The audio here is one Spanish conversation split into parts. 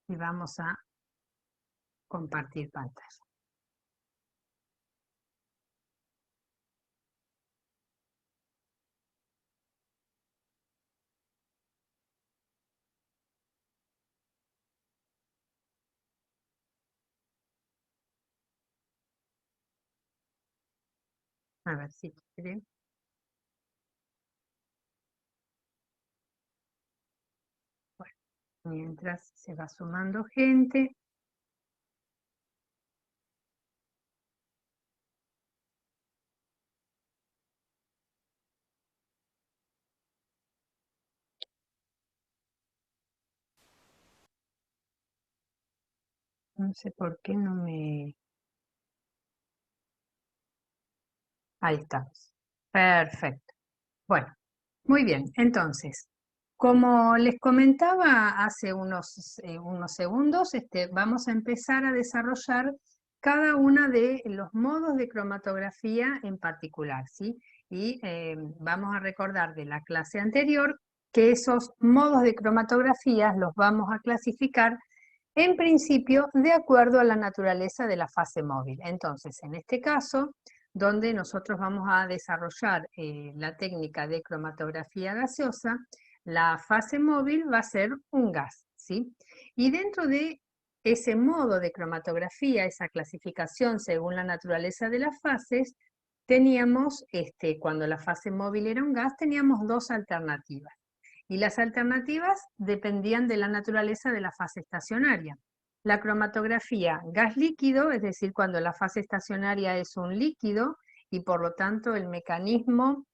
y vamos a compartir pantalla. A ver si quiere. Bueno, mientras se va sumando gente. No sé por qué no me... Ahí estamos. Perfecto. Bueno, muy bien. Entonces, como les comentaba hace unos segundos, vamos a empezar a desarrollar cada uno de los modos de cromatografía en particular, ¿sí? Y vamos a recordar de la clase anterior que esos modos de cromatografía los vamos a clasificar en principio de acuerdo a la naturaleza de la fase móvil. Entonces, en este caso, donde nosotros vamos a desarrollar la técnica de cromatografía gaseosa, la fase móvil va a ser un gas, ¿sí? Y dentro de ese modo de cromatografía, esa clasificación según la naturaleza de las fases, teníamos, cuando la fase móvil era un gas, teníamos dos alternativas. Y las alternativas dependían de la naturaleza de la fase estacionaria. La cromatografía gas líquido, es decir, cuando la fase estacionaria es un líquido y por lo tanto el mecanismo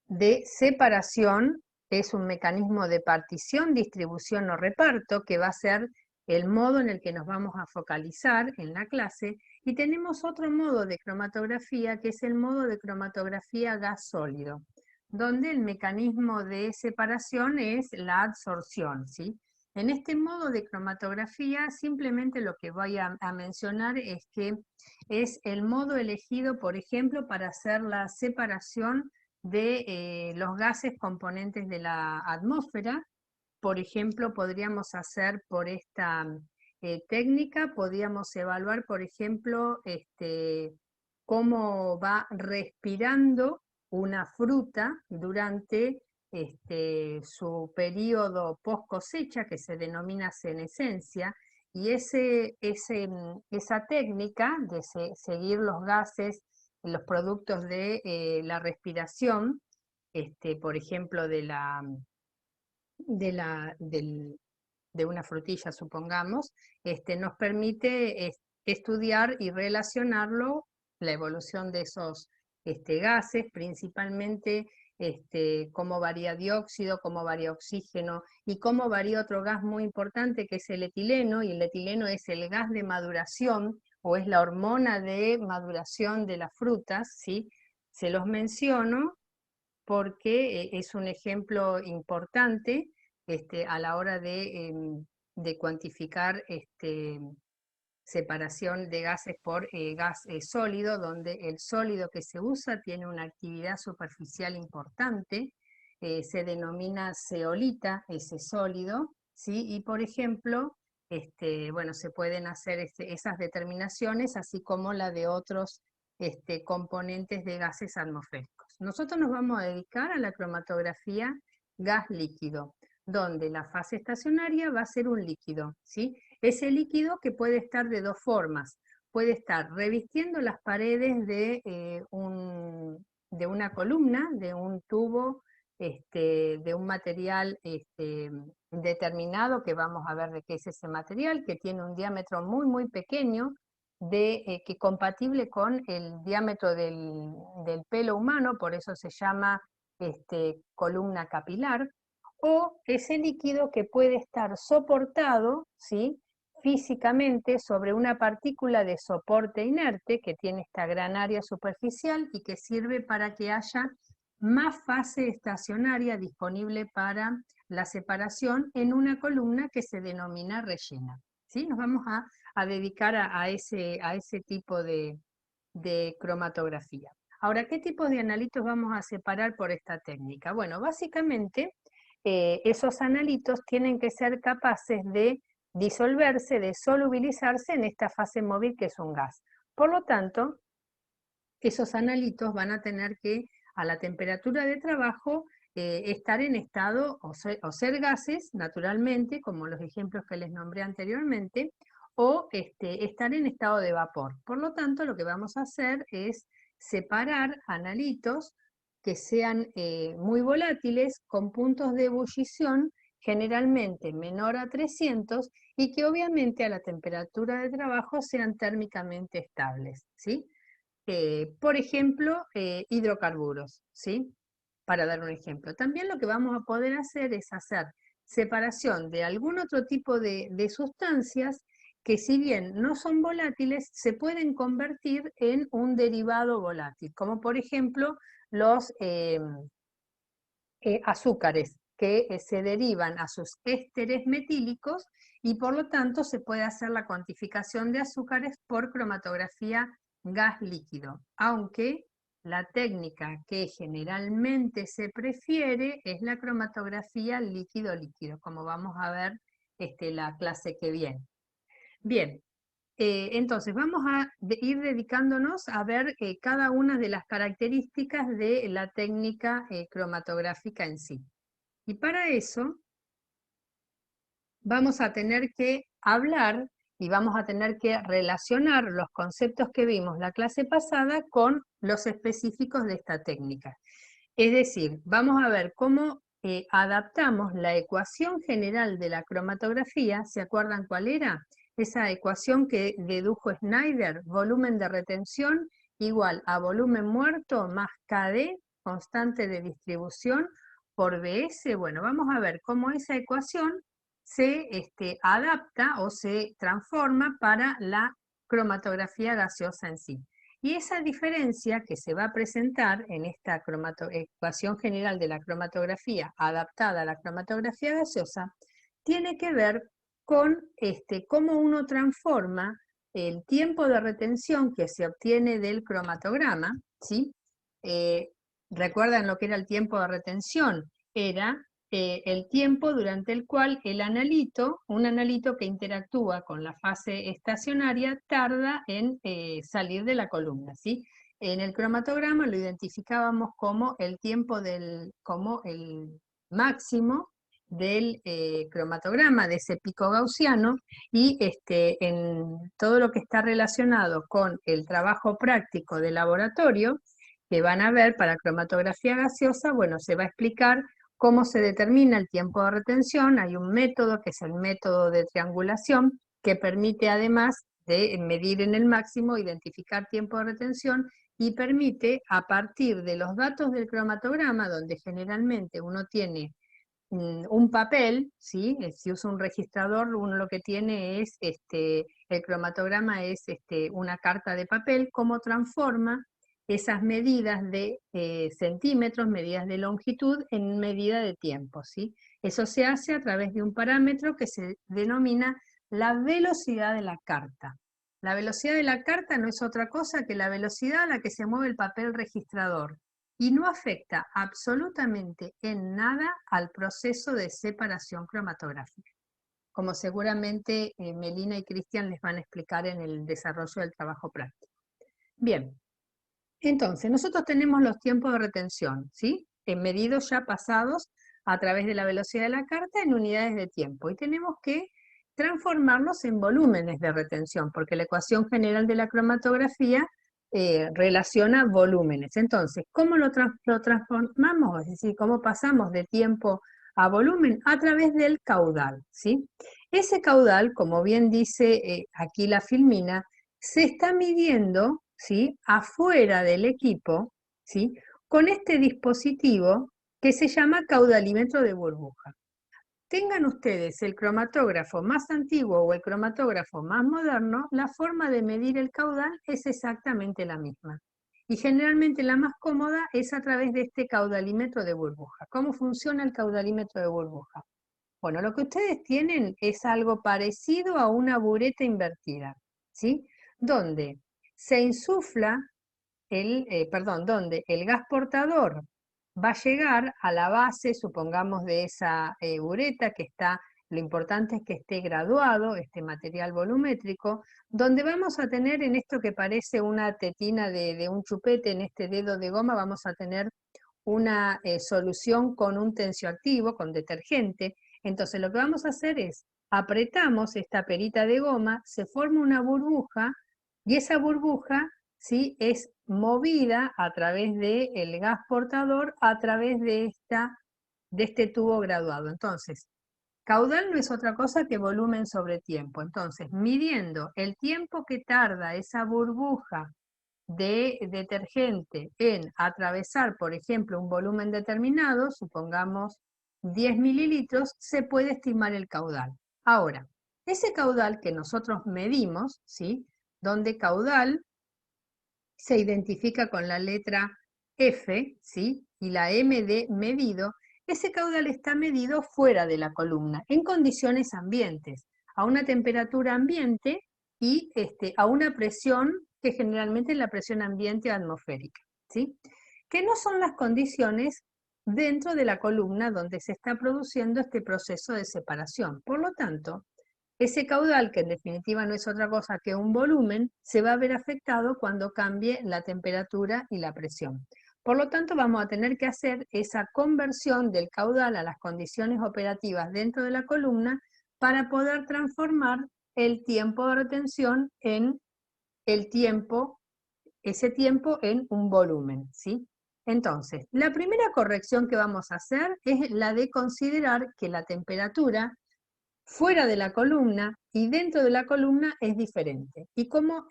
de separación es un mecanismo de partición, distribución o reparto que va a ser el modo en el que nos vamos a focalizar en la clase. Y tenemos otro modo de cromatografía que es el modo de cromatografía gas sólido, donde el mecanismo de separación es la adsorción, ¿sí? En este modo de cromatografía simplemente lo que voy a mencionar es que es el modo elegido, por ejemplo, para hacer la separación de los gases componentes de la atmósfera. Por ejemplo, podríamos hacer por esta técnica, podríamos evaluar, por ejemplo, cómo va respirando una fruta durante su periodo post cosecha, que se denomina senescencia, y esa técnica de seguir los gases, los productos de la respiración, por ejemplo, de una frutilla, supongamos, nos permite estudiar y relacionarlo, la evolución de esos gases, principalmente cómo varía dióxido, cómo varía oxígeno y cómo varía otro gas muy importante que es el etileno, y el etileno es el gas de maduración o es la hormona de maduración de las frutas, ¿sí? Se los menciono porque es un ejemplo importante a la hora de cuantificar separación de gases por gas sólido, donde el sólido que se usa tiene una actividad superficial importante, se denomina zeolita ese sólido, ¿sí? Y por ejemplo, bueno, se pueden hacer esas determinaciones, así como la de otros componentes de gases atmosféricos. Nosotros nos vamos a dedicar a la cromatografía gas líquido, donde la fase estacionaria va a ser un líquido, ¿sí? Ese líquido que puede estar de dos formas. Puede estar revistiendo las paredes de una columna, de un tubo, de un material determinado, que vamos a ver de qué es ese material, que tiene un diámetro muy, muy pequeño, que compatible con el diámetro del pelo humano, por eso se llama columna capilar, o ese líquido que puede estar soportado, ¿sí?, físicamente sobre una partícula de soporte inerte que tiene esta gran área superficial y que sirve para que haya más fase estacionaria disponible para la separación en una columna que se denomina rellena, ¿sí? Nos vamos a dedicar a ese tipo de cromatografía. Ahora, ¿qué tipo de analitos vamos a separar por esta técnica? Bueno, básicamente esos analitos tienen que ser capaces de disolverse, de solubilizarse en esta fase móvil que es un gas. Por lo tanto, esos analitos van a tener que, a la temperatura de trabajo, estar en estado o ser gases, naturalmente, como los ejemplos que les nombré anteriormente, o estar en estado de vapor. Por lo tanto, lo que vamos a hacer es separar analitos que sean muy volátiles, con puntos de ebullición generalmente menor a 300 y que obviamente a la temperatura de trabajo sean térmicamente estables, ¿sí? Por ejemplo, hidrocarburos, ¿sí? Para dar un ejemplo. También lo que vamos a poder hacer es hacer separación de algún otro tipo de sustancias que, si bien no son volátiles, se pueden convertir en un derivado volátil, como por ejemplo los azúcares, que se derivan a sus ésteres metílicos y por lo tanto se puede hacer la cuantificación de azúcares por cromatografía gas líquido, aunque la técnica que generalmente se prefiere es la cromatografía líquido-líquido, como vamos a ver la clase que viene. Bien, entonces vamos a ir dedicándonos a ver cada una de las características de la técnica cromatográfica en sí. Y para eso vamos a tener que hablar y vamos a tener que relacionar los conceptos que vimos la clase pasada con los específicos de esta técnica. Es decir, vamos a ver cómo adaptamos la ecuación general de la cromatografía. ¿Se acuerdan cuál era? Esa ecuación que dedujo Schneider, volumen de retención igual a volumen muerto más KD, constante de distribución, por BS. Bueno, vamos a ver cómo esa ecuación se adapta o se transforma para la cromatografía gaseosa en sí. Y esa diferencia que se va a presentar en esta ecuación general de la cromatografía adaptada a la cromatografía gaseosa tiene que ver con cómo uno transforma el tiempo de retención que se obtiene del cromatograma, ¿sí? ¿Recuerdan lo que era el tiempo de retención? Era el tiempo durante el cual el analito, un analito que interactúa con la fase estacionaria, tarda en salir de la columna, ¿sí? En el cromatograma lo identificábamos como el tiempo como el máximo del cromatograma, de ese pico gaussiano, y en todo lo que está relacionado con el trabajo práctico de laboratorio, que van a ver para cromatografía gaseosa, bueno, se va a explicar cómo se determina el tiempo de retención. Hay un método que es el método de triangulación que permite, además de medir en el máximo, identificar tiempo de retención y permite, a partir de los datos del cromatograma, donde generalmente uno tiene un papel, ¿sí? Si usa un registrador, uno lo que tiene es, el cromatograma es una carta de papel, cómo transforma esas medidas de centímetros, medidas de longitud, en medida de tiempo, ¿sí? Eso se hace a través de un parámetro que se denomina la velocidad de la carta. La velocidad de la carta no es otra cosa que la velocidad a la que se mueve el papel registrador y no afecta absolutamente en nada al proceso de separación cromatográfica, como seguramente Melina y Cristian les van a explicar en el desarrollo del trabajo práctico. Bien, entonces nosotros tenemos los tiempos de retención, ¿sí? Medidos ya pasados a través de la velocidad de la carta en unidades de tiempo, y tenemos que transformarlos en volúmenes de retención, porque la ecuación general de la cromatografía relaciona volúmenes. Entonces, ¿cómo lo transformamos? Es decir, ¿cómo pasamos de tiempo a volumen? A través del caudal, ¿sí? Ese caudal, como bien dice aquí la filmina, se está midiendo, ¿sí?, afuera del equipo, ¿sí?, con este dispositivo que se llama caudalímetro de burbuja. Tengan ustedes el cromatógrafo más antiguo o el cromatógrafo más moderno, la forma de medir el caudal es exactamente la misma. Y generalmente la más cómoda es a través de este caudalímetro de burbuja. ¿Cómo funciona el caudalímetro de burbuja? Bueno, lo que ustedes tienen es algo parecido a una bureta invertida, ¿sí? Donde se insufla donde el gas portador va a llegar a la base, supongamos, de esa bureta que está lo importante es que esté graduado, este material volumétrico, donde vamos a tener en esto que parece una tetina de un chupete, en este dedo de goma, vamos a tener una solución con un tensioactivo, con detergente. Entonces lo que vamos a hacer es, apretamos esta perita de goma, se forma una burbuja, y esa burbuja, ¿sí?, es movida a través del gas portador, a través de este tubo graduado. Entonces, caudal no es otra cosa que volumen sobre tiempo. Entonces, midiendo el tiempo que tarda esa burbuja de detergente en atravesar, por ejemplo, un volumen determinado, supongamos 10 mililitros, se puede estimar el caudal. Ahora, ese caudal que nosotros medimos, ¿sí?, donde caudal se identifica con la letra F, ¿sí?, y la M de medido, ese caudal está medido fuera de la columna, en condiciones ambientes, a una temperatura ambiente y a una presión que generalmente es la presión ambiente atmosférica, ¿sí?, que no son las condiciones dentro de la columna donde se está produciendo este proceso de separación. Por lo tanto, ese caudal, que en definitiva no es otra cosa que un volumen, se va a ver afectado cuando cambie la temperatura y la presión. Por lo tanto, vamos a tener que hacer esa conversión del caudal a las condiciones operativas dentro de la columna para poder transformar el tiempo de retención en ese tiempo en un volumen, ¿sí? Entonces, la primera corrección que vamos a hacer es la de considerar que la temperatura fuera de la columna y dentro de la columna es diferente. Y como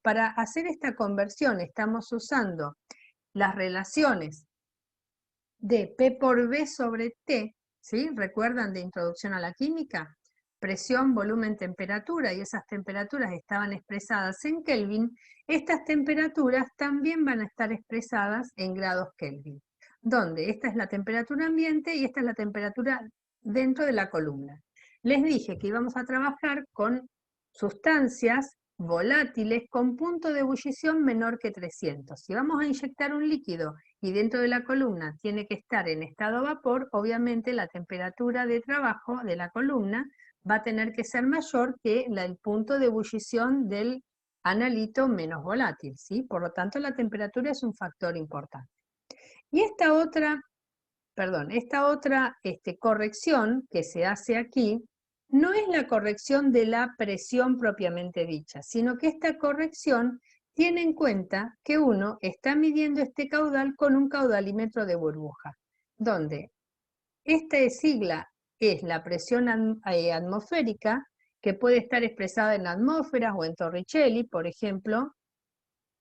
para hacer esta conversión estamos usando las relaciones de P por V sobre T, ¿sí? ¿Recuerdan de Introducción a la Química? Presión, volumen, temperatura, y esas temperaturas estaban expresadas en Kelvin, estas temperaturas también van a estar expresadas en grados Kelvin, donde esta es la temperatura ambiente y esta es la temperatura dentro de la columna. Les dije que íbamos a trabajar con sustancias volátiles con punto de ebullición menor que 300. Si vamos a inyectar un líquido y dentro de la columna tiene que estar en estado vapor, obviamente la temperatura de trabajo de la columna va a tener que ser mayor que el punto de ebullición del analito menos volátil, ¿sí? Por lo tanto, la temperatura es un factor importante. Y esta otra corrección que se hace aquí no es la corrección de la presión propiamente dicha, sino que esta corrección tiene en cuenta que uno está midiendo este caudal con un caudalímetro de burbuja, donde esta sigla es la presión atmosférica, que puede estar expresada en atmósferas o en Torricelli, por ejemplo.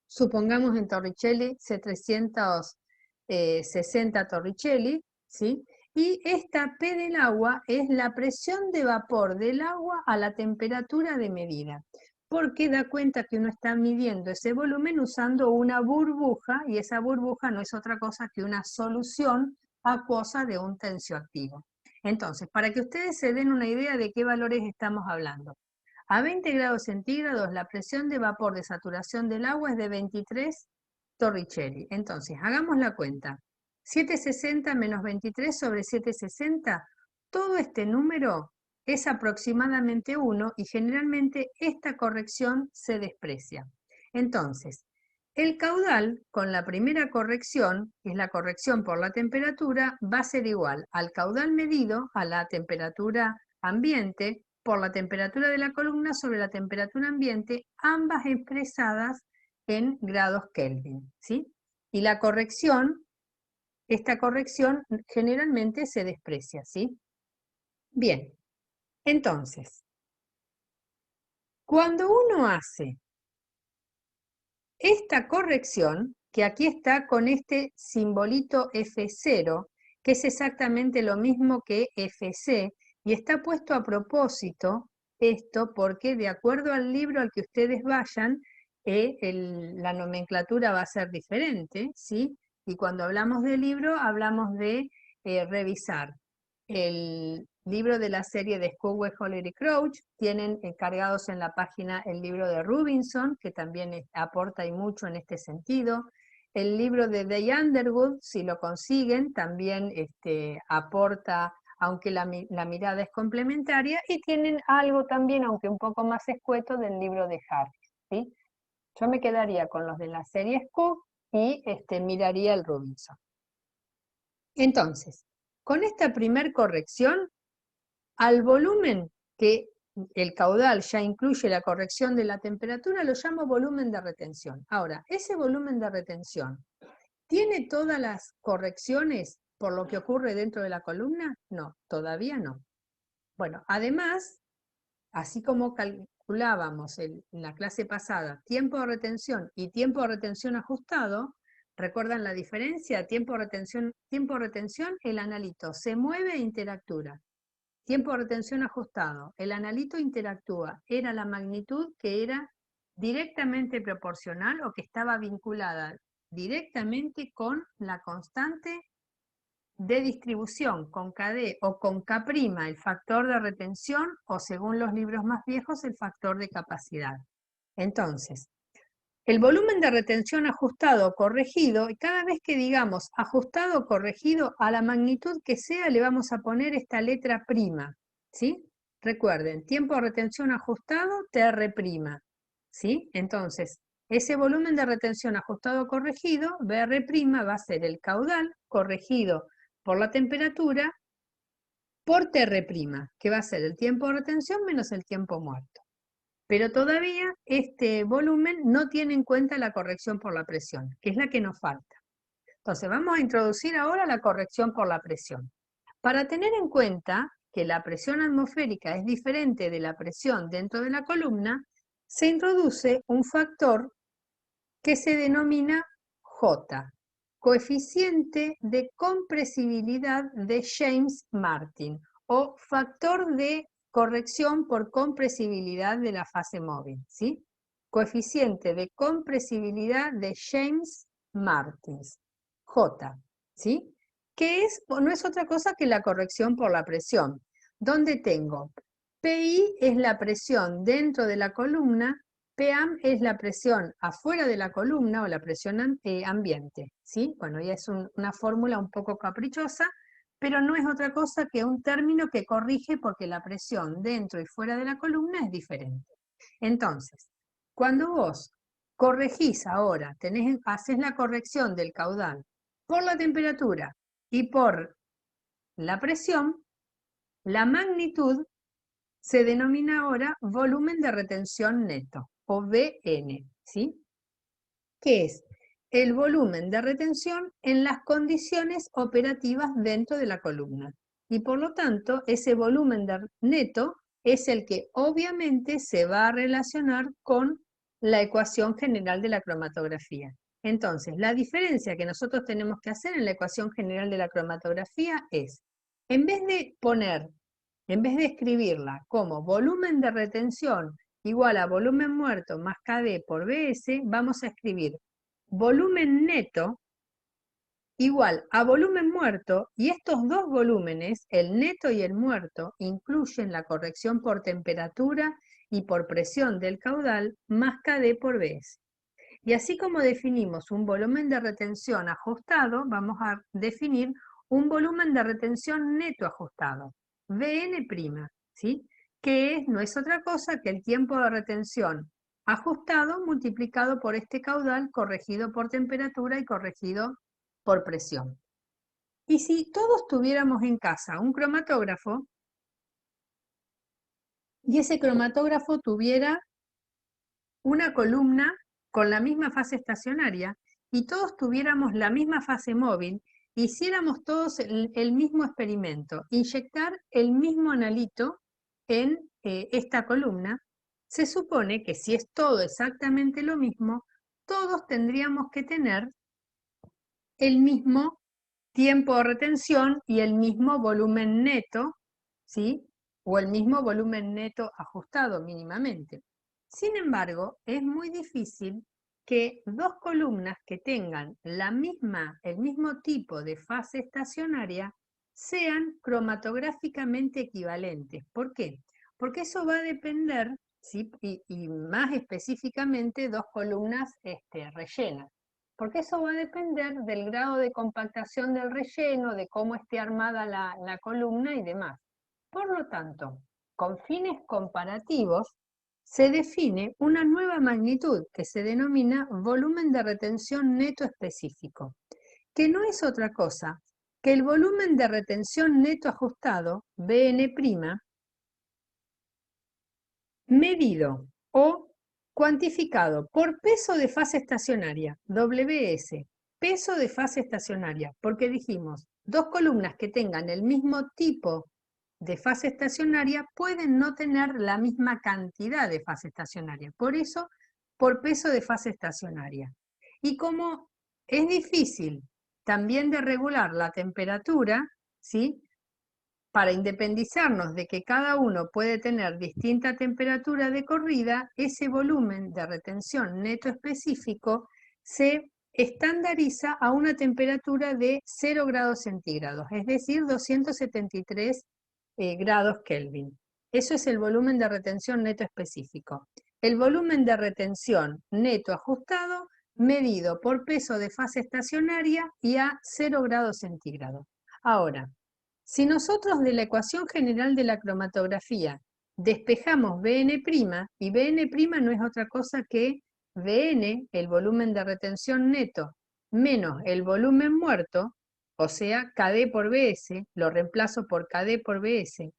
Supongamos en Torricelli 760 Torricelli, ¿sí? Y esta P del agua es la presión de vapor del agua a la temperatura de medida, porque da cuenta que uno está midiendo ese volumen usando una burbuja, y esa burbuja no es otra cosa que una solución acuosa de un tensioactivo. Entonces, para que ustedes se den una idea de qué valores estamos hablando. A 20 grados centígrados, la presión de vapor de saturación del agua es de 23 Torricelli. Entonces, hagamos la cuenta. 760 menos 23 sobre 760, todo este número es aproximadamente 1 y generalmente esta corrección se desprecia. Entonces, el caudal con la primera corrección, que es la corrección por la temperatura, va a ser igual al caudal medido, a la temperatura ambiente, por la temperatura de la columna sobre la temperatura ambiente, ambas expresadas en grados Kelvin, ¿sí? Y la corrección, esta corrección generalmente se desprecia, ¿sí? Bien, entonces, cuando uno hace esta corrección, que aquí está con este simbolito F0, que es exactamente lo mismo que FC, y está puesto a propósito esto porque de acuerdo al libro al que ustedes vayan, la nomenclatura va a ser diferente, ¿sí? Y cuando hablamos de libro, hablamos de revisar el libro de la serie de Scoville, Holler y Crouch, tienen cargados en la página el libro de Rubinson, que también aporta y mucho en este sentido. El libro de Day Underwood, si lo consiguen, también aporta aunque la mirada es complementaria, y tienen algo también, aunque un poco más escueto, del libro de Harris, ¿sí? Yo me quedaría con los de la serie Scoop y miraría el Robinson. Entonces, con esta primer corrección, al volumen que el caudal ya incluye la corrección de la temperatura, lo llamo volumen de retención. Ahora, ese volumen de retención, ¿tiene todas las correcciones por lo que ocurre dentro de la columna? No, todavía no. Bueno, además, así como calculábamos en la clase pasada tiempo de retención y tiempo de retención ajustado, ¿recuerdan la diferencia? Tiempo de retención, el analito se mueve e interactúa. Tiempo de retención ajustado, el analito interactúa, era la magnitud que era directamente proporcional o que estaba vinculada directamente con la constante de distribución, con KD o con K', el factor de retención, o según los libros más viejos, el factor de capacidad. Entonces, el volumen de retención ajustado o corregido, y cada vez que digamos ajustado o corregido, a la magnitud que sea le vamos a poner esta letra prima, ¿sí? Recuerden, tiempo de retención ajustado, TR', ¿sí? Entonces, ese volumen de retención ajustado o corregido, BR' va a ser el caudal corregido por la temperatura por TR', que va a ser el tiempo de retención menos el tiempo muerto. Pero todavía este volumen no tiene en cuenta la corrección por la presión, que es la que nos falta. Entonces vamos a introducir ahora la corrección por la presión. Para tener en cuenta que la presión atmosférica es diferente de la presión dentro de la columna, se introduce un factor que se denomina J, coeficiente de compresibilidad de James-Martin, o factor de corrección por compresibilidad de la fase móvil, ¿sí? Coeficiente de compresibilidad de James-Martin, J, ¿sí? Que no es otra cosa que la corrección por la presión, donde tengo PI es la presión dentro de la columna, PAM es la presión afuera de la columna o la presión ambiente, ¿sí? Bueno, ya es una fórmula un poco caprichosa, pero no es otra cosa que un término que corrige porque la presión dentro y fuera de la columna es diferente. Entonces, cuando vos corregís ahora, haces la corrección del caudal por la temperatura y por la presión, la magnitud se denomina ahora volumen de retención neto, o VN, ¿sí? Que es el volumen de retención en las condiciones operativas dentro de la columna. Y por lo tanto, ese volumen neto es el que obviamente se va a relacionar con la ecuación general de la cromatografía. Entonces, la diferencia que nosotros tenemos que hacer en la ecuación general de la cromatografía es, en vez de escribirla como volumen de retención igual a volumen muerto más KD por BS, vamos a escribir volumen neto igual a volumen muerto, y estos dos volúmenes, el neto y el muerto, incluyen la corrección por temperatura y por presión del caudal más KD por BS. Y así como definimos un volumen de retención ajustado, vamos a definir un volumen de retención neto ajustado, VN', ¿sí? Que no es otra cosa que el tiempo de retención ajustado multiplicado por este caudal corregido por temperatura y corregido por presión. Y si todos tuviéramos en casa un cromatógrafo, y ese cromatógrafo tuviera una columna con la misma fase estacionaria, y todos tuviéramos la misma fase móvil, hiciéramos todos el mismo experimento, inyectar el mismo analito en esta columna, se supone que si es todo exactamente lo mismo, todos tendríamos que tener el mismo tiempo de retención y el mismo volumen neto, ¿sí? O el mismo volumen neto ajustado mínimamente. Sin embargo, es muy difícil que dos columnas que tengan el mismo tipo de fase estacionaria sean cromatográficamente equivalentes. ¿Por qué? Porque eso va a depender, ¿sí? y más específicamente, dos columnas rellenas. porque eso va a depender del grado de compactación del relleno, de cómo esté armada la columna y demás. Por lo tanto, con fines comparativos, se define una nueva magnitud que se denomina volumen de retención neto específico, que no es otra cosa que el volumen de retención neto ajustado, Bn', medido o cuantificado por peso de fase estacionaria, WS, peso de fase estacionaria, porque dijimos, dos columnas que tengan el mismo tipo de fase estacionaria pueden no tener la misma cantidad de fase estacionaria, por eso, por peso de fase estacionaria. Y como es difícil también de regular la temperatura, ¿sí? Para independizarnos de que cada uno puede tener distinta temperatura de corrida, ese volumen de retención neto específico se estandariza a una temperatura de 0 grados centígrados, es decir, 273 grados Kelvin. Eso es el volumen de retención neto específico. El volumen de retención neto ajustado medido por peso de fase estacionaria y a 0 grados centígrados. Ahora, si nosotros de la ecuación general de la cromatografía despejamos Bn', y Bn' no es otra cosa que Bn, el volumen de retención neto, menos el volumen muerto, o sea, Kd por Bs, lo reemplazo por Kd por Bs,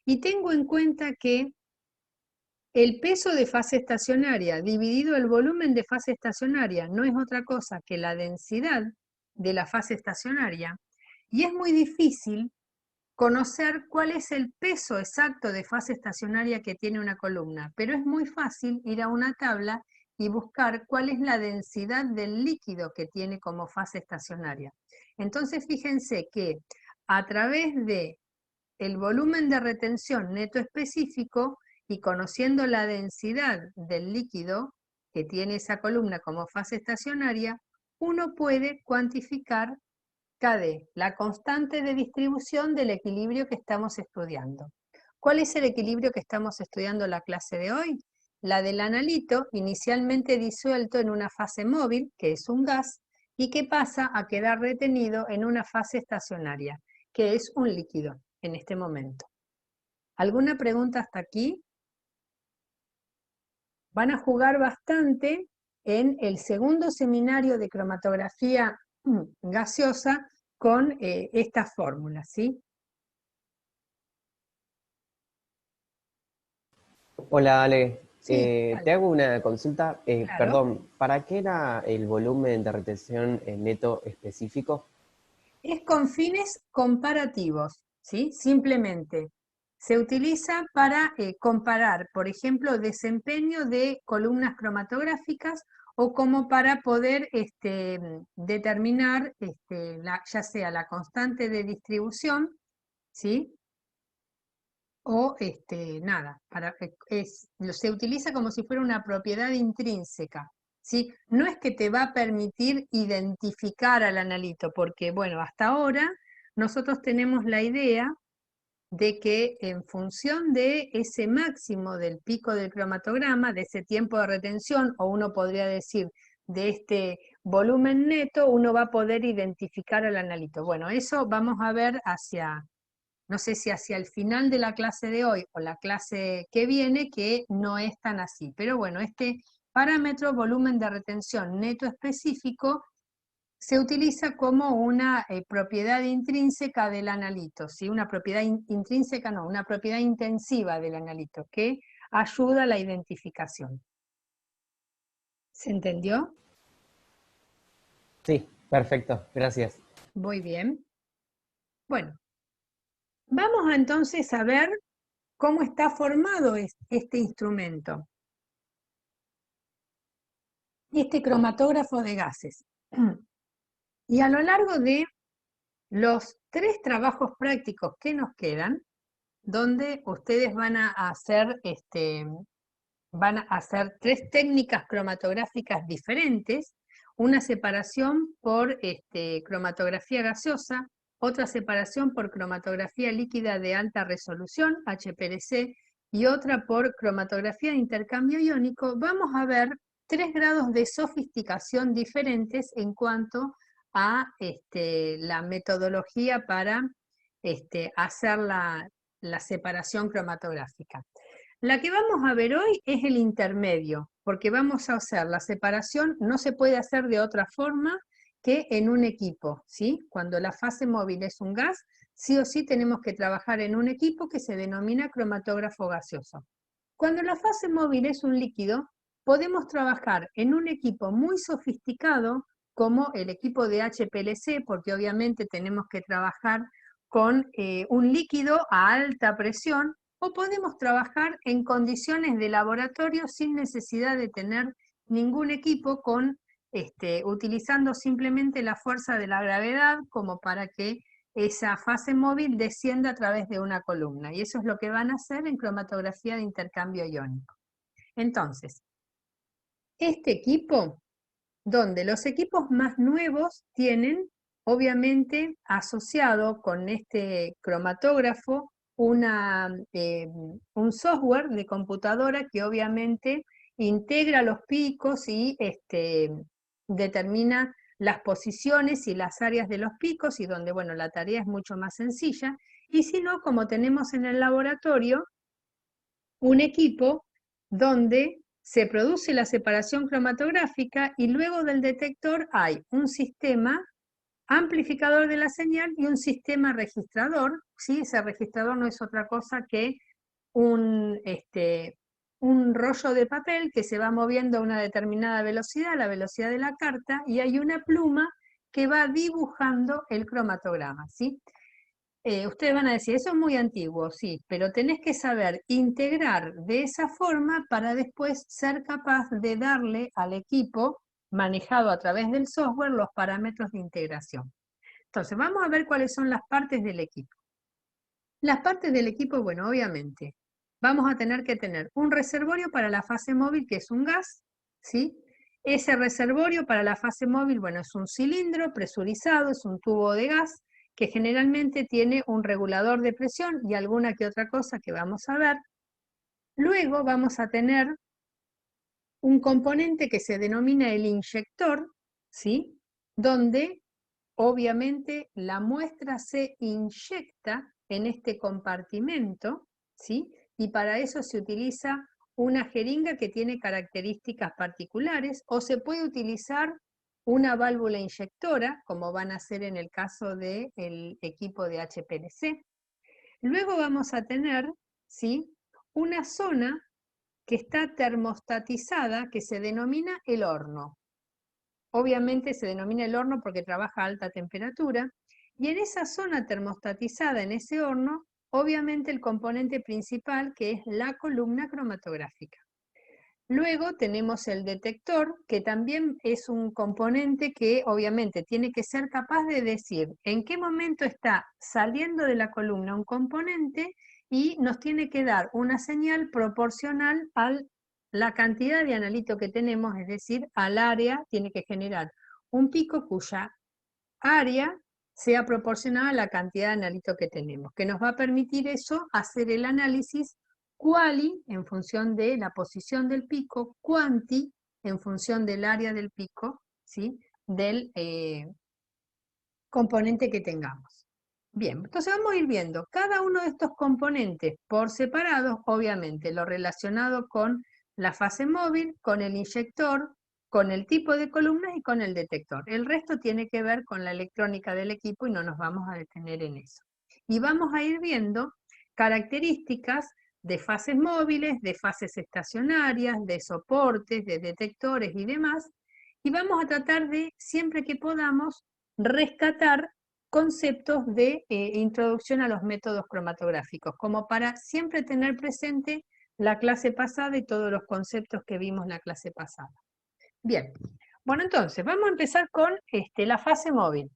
y tengo en cuenta que el peso de fase estacionaria dividido el volumen de fase estacionaria no es otra cosa que la densidad de la fase estacionaria, y es muy difícil conocer cuál es el peso exacto de fase estacionaria que tiene una columna, pero es muy fácil ir a una tabla y buscar cuál es la densidad del líquido que tiene como fase estacionaria. Entonces fíjense que a través de el volumen de retención neto específico y conociendo la densidad del líquido que tiene esa columna como fase estacionaria, uno puede cuantificar Kd, la constante de distribución del equilibrio que estamos estudiando. ¿Cuál es el equilibrio que estamos estudiando en la clase de hoy? La del analito, inicialmente disuelto en una fase móvil, que es un gas, y que pasa a quedar retenido en una fase estacionaria, que es un líquido en este momento. ¿Alguna pregunta hasta aquí? Van a jugar bastante en el segundo seminario de cromatografía gaseosa con estas fórmulas, ¿sí? Hola Ale, Sí, te dale, hago una consulta. claro. Perdón, ¿para qué era el volumen de retención neto específico? Es con fines comparativos, ¿sí? Simplemente se utiliza para comparar, por ejemplo, desempeño de columnas cromatográficas o como para poder determinar ya sea la constante de distribución, ¿sí? O nada, se utiliza como si fuera una propiedad intrínseca, ¿sí? No es que te va a permitir identificar al analito, porque bueno, hasta ahora nosotros tenemos la idea de que en función de ese máximo del pico del cromatograma, de ese tiempo de retención, o uno podría decir de este volumen neto, uno va a poder identificar al analito. Bueno, eso vamos a ver no sé si hacia el final de la clase de hoy o la clase que viene, que no es tan así. Pero bueno, este parámetro volumen de retención neto específico se utiliza como una propiedad intrínseca del analito, ¿sí? Una propiedad intrínseca, no, una propiedad intensiva del analito que ayuda a la identificación. ¿Se entendió? Sí, perfecto, gracias. Muy bien. Bueno, vamos entonces a ver cómo está formado este instrumento, este cromatógrafo de gases. Y a lo largo de los 3 trabajos prácticos que nos quedan, donde ustedes van a hacer 3 técnicas cromatográficas diferentes, una separación por cromatografía gaseosa, otra separación por cromatografía líquida de alta resolución, HPLC, y otra por cromatografía de intercambio iónico. Vamos a ver 3 grados de sofisticación diferentes en cuanto a la metodología para hacer la separación cromatográfica. La que vamos a ver hoy es el intermedio, porque vamos a hacer la separación, no se puede hacer de otra forma que en un equipo, ¿sí? Cuando la fase móvil es un gas, sí o sí tenemos que trabajar en un equipo que se denomina cromatógrafo gaseoso. Cuando la fase móvil es un líquido, podemos trabajar en un equipo muy sofisticado, como el equipo de HPLC, porque obviamente tenemos que trabajar con un líquido a alta presión, o podemos trabajar en condiciones de laboratorio sin necesidad de tener ningún equipo, utilizando simplemente la fuerza de la gravedad como para que esa fase móvil descienda a través de una columna. Y eso es lo que van a hacer en cromatografía de intercambio iónico. Entonces, este equipo, donde los equipos más nuevos tienen, obviamente, asociado con este cromatógrafo, un software de computadora que obviamente integra los picos y determina las posiciones y las áreas de los picos, y donde, bueno, la tarea es mucho más sencilla. Y si no, como tenemos en el laboratorio, un equipo donde se produce la separación cromatográfica y luego del detector hay un sistema amplificador de la señal y un sistema registrador, ¿sí? Ese registrador no es otra cosa que un rollo de papel que se va moviendo a una determinada velocidad, la velocidad de la carta, y hay una pluma que va dibujando el cromatograma, ¿sí? Ustedes van a decir, eso es muy antiguo, sí, pero tenés que saber integrar de esa forma para después ser capaz de darle al equipo manejado a través del software los parámetros de integración. Entonces, vamos a ver cuáles son las partes del equipo. Las partes del equipo, bueno, obviamente, vamos a tener que tener un reservorio para la fase móvil, que es un gas, ¿sí? Ese reservorio para la fase móvil, bueno, es un cilindro presurizado, es un tubo de gas, que generalmente tiene un regulador de presión y alguna que otra cosa que vamos a ver. Luego vamos a tener un componente que se denomina el inyector, ¿sí? Donde obviamente la muestra se inyecta en este compartimento, ¿sí? Y para eso se utiliza una jeringa que tiene características particulares, o se puede utilizar una válvula inyectora, como van a ser en el caso del equipo de HPLC. Luego vamos a tener, ¿sí?, una zona que está termostatizada, que se denomina el horno. Obviamente se denomina el horno porque trabaja a alta temperatura, y en esa zona termostatizada, en ese horno, obviamente el componente principal, que es la columna cromatográfica. Luego tenemos el detector, que también es un componente que obviamente tiene que ser capaz de decir en qué momento está saliendo de la columna un componente, y nos tiene que dar una señal proporcional a la cantidad de analito que tenemos, es decir, al área. Tiene que generar un pico cuya área sea proporcional a la cantidad de analito que tenemos, que nos va a permitir eso hacer el análisis quali en función de la posición del pico, quanti en función del área del pico, ¿sí?, del componente que tengamos. Bien, entonces vamos a ir viendo cada uno de estos componentes por separado, obviamente lo relacionado con la fase móvil, con el inyector, con el tipo de columnas y con el detector. El resto tiene que ver con la electrónica del equipo y no nos vamos a detener en eso. Y vamos a ir viendo características de fases móviles, de fases estacionarias, de soportes, de detectores y demás, y vamos a tratar de, siempre que podamos, rescatar conceptos de introducción a los métodos cromatográficos, como para siempre tener presente la clase pasada y todos los conceptos que vimos la clase pasada. Bien, bueno, entonces vamos a empezar con la fase móvil.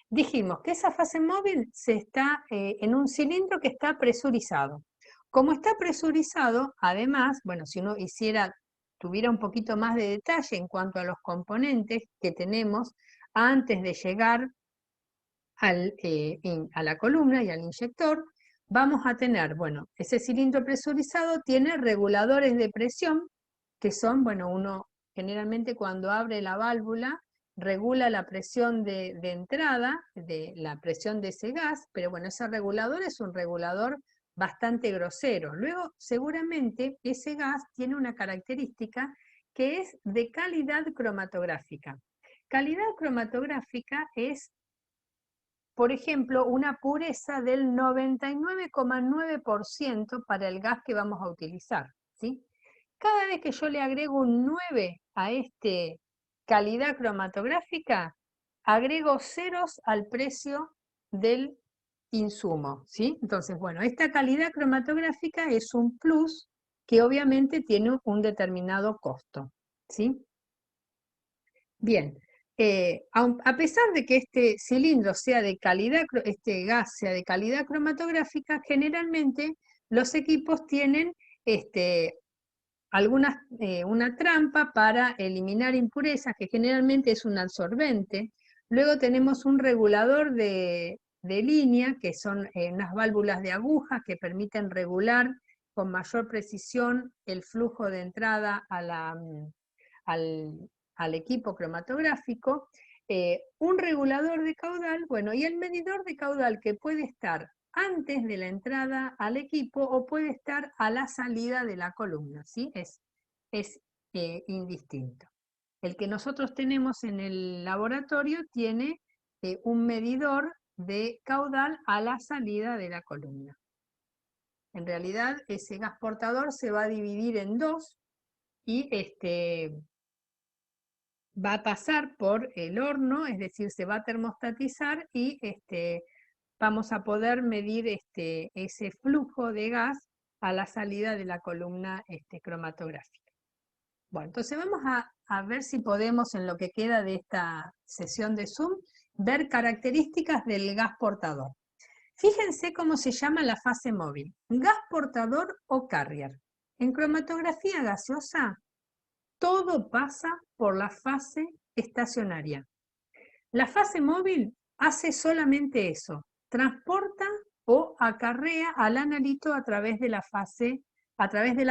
Dijimos que esa fase móvil se está en un cilindro que está presurizado. Como está presurizado, además, bueno, si uno tuviera un poquito más de detalle en cuanto a los componentes que tenemos antes de llegar a la columna y al inyector, vamos a tener, bueno, ese cilindro presurizado tiene reguladores de presión, que son, bueno, uno generalmente cuando abre la válvula, regula la presión de entrada, de la presión de ese gas, pero bueno, ese regulador es un regulador bastante grosero. Luego, seguramente, ese gas tiene una característica que es de calidad cromatográfica. Calidad cromatográfica es, por ejemplo, una pureza del 99,9% para el gas que vamos a utilizar, ¿sí? Cada vez que yo le agrego un 9 a este calidad cromatográfica, agrego ceros al precio del insumo, ¿sí? Entonces, bueno, esta calidad cromatográfica es un plus que obviamente tiene un determinado costo, ¿sí? Bien, a pesar de que este cilindro sea de calidad, este gas sea de calidad cromatográfica, generalmente los equipos tienen una trampa para eliminar impurezas, que generalmente es un absorbente. Luego tenemos un regulador de línea, que son unas válvulas de agujas que permiten regular con mayor precisión el flujo de entrada al equipo cromatográfico. Un regulador de caudal, bueno, y el medidor de caudal, que puede estar antes de la entrada al equipo o puede estar a la salida de la columna, ¿sí? Es indistinto. El que nosotros tenemos en el laboratorio tiene un medidor de caudal a la salida de la columna. En realidad, ese gas portador se va a dividir en dos y va a pasar por el horno, es decir, se va a termostatizar y vamos a poder medir ese flujo de gas a la salida de la columna cromatográfica. Bueno, entonces vamos a ver si podemos, en lo que queda de esta sesión de Zoom, ver características del gas portador. Fíjense cómo se llama la fase móvil, gas portador o carrier. En cromatografía gaseosa, todo pasa por la fase estacionaria. La fase móvil hace solamente eso, transporta o acarrea al analito a través de la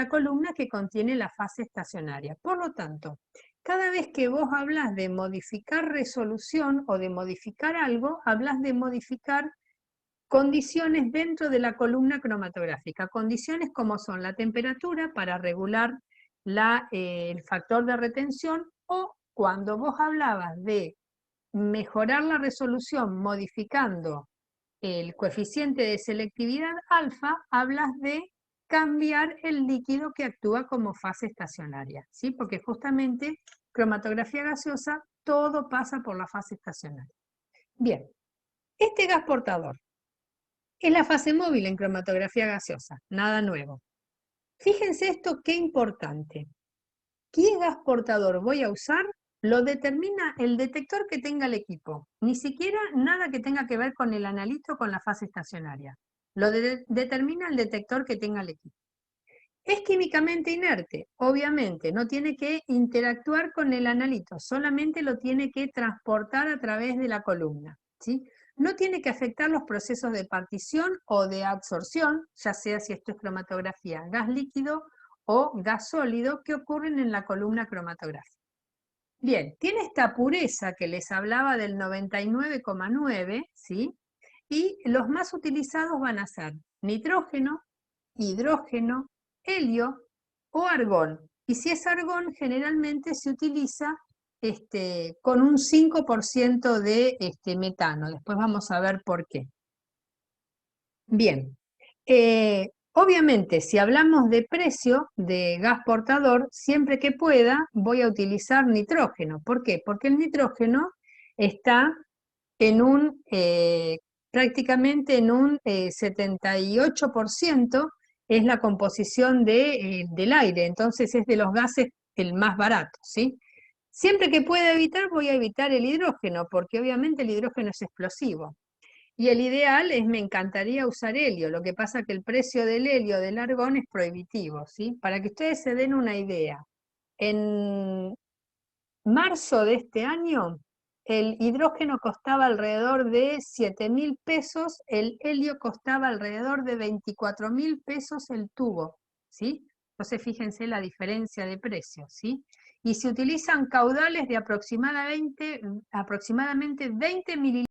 columna que contiene la fase estacionaria. Por lo tanto, cada vez que vos hablas de modificar resolución o de modificar algo, hablas de modificar condiciones dentro de la columna cromatográfica. Condiciones como son la temperatura para regular el factor de retención, o cuando vos hablabas de mejorar la resolución modificando el coeficiente de selectividad alfa, hablas de cambiar el líquido que actúa como fase estacionaria, ¿sí? Porque justamente cromatografía gaseosa, todo pasa por la fase estacionaria. Bien, este gas portador es la fase móvil en cromatografía gaseosa, nada nuevo. Fíjense esto, qué importante. ¿Qué gas portador voy a usar? Lo determina el detector que tenga el equipo, ni siquiera nada que tenga que ver con el analito o con la fase estacionaria. Lo determina el detector que tenga el equipo. Es químicamente inerte, obviamente, no tiene que interactuar con el analito, solamente lo tiene que transportar a través de la columna, ¿sí? No tiene que afectar los procesos de partición o de absorción, ya sea si esto es cromatografía gas líquido o gas sólido, que ocurren en la columna cromatográfica. Bien, tiene esta pureza que les hablaba del 99,9, ¿sí? Y los más utilizados van a ser nitrógeno, hidrógeno, helio o argón. Y si es argón, generalmente se utiliza con un 5% de metano. Después vamos a ver por qué. Bien, obviamente si hablamos de precio de gas portador, siempre que pueda voy a utilizar nitrógeno. ¿Por qué? Porque el nitrógeno está en prácticamente en un 78% es la composición del aire, entonces es de los gases el más barato, ¿sí? Siempre que pueda evitar, voy a evitar el hidrógeno, porque obviamente el hidrógeno es explosivo. Y el ideal es, me encantaría usar helio, lo que pasa que el precio del helio del argón es prohibitivo, ¿sí? Para que ustedes se den una idea, en marzo de este año, el hidrógeno costaba alrededor de 7.000 pesos, el helio costaba alrededor de 24.000 pesos el tubo, ¿sí? Entonces fíjense la diferencia de precios, ¿sí? y se utilizan caudales de aproximadamente 20 mililitros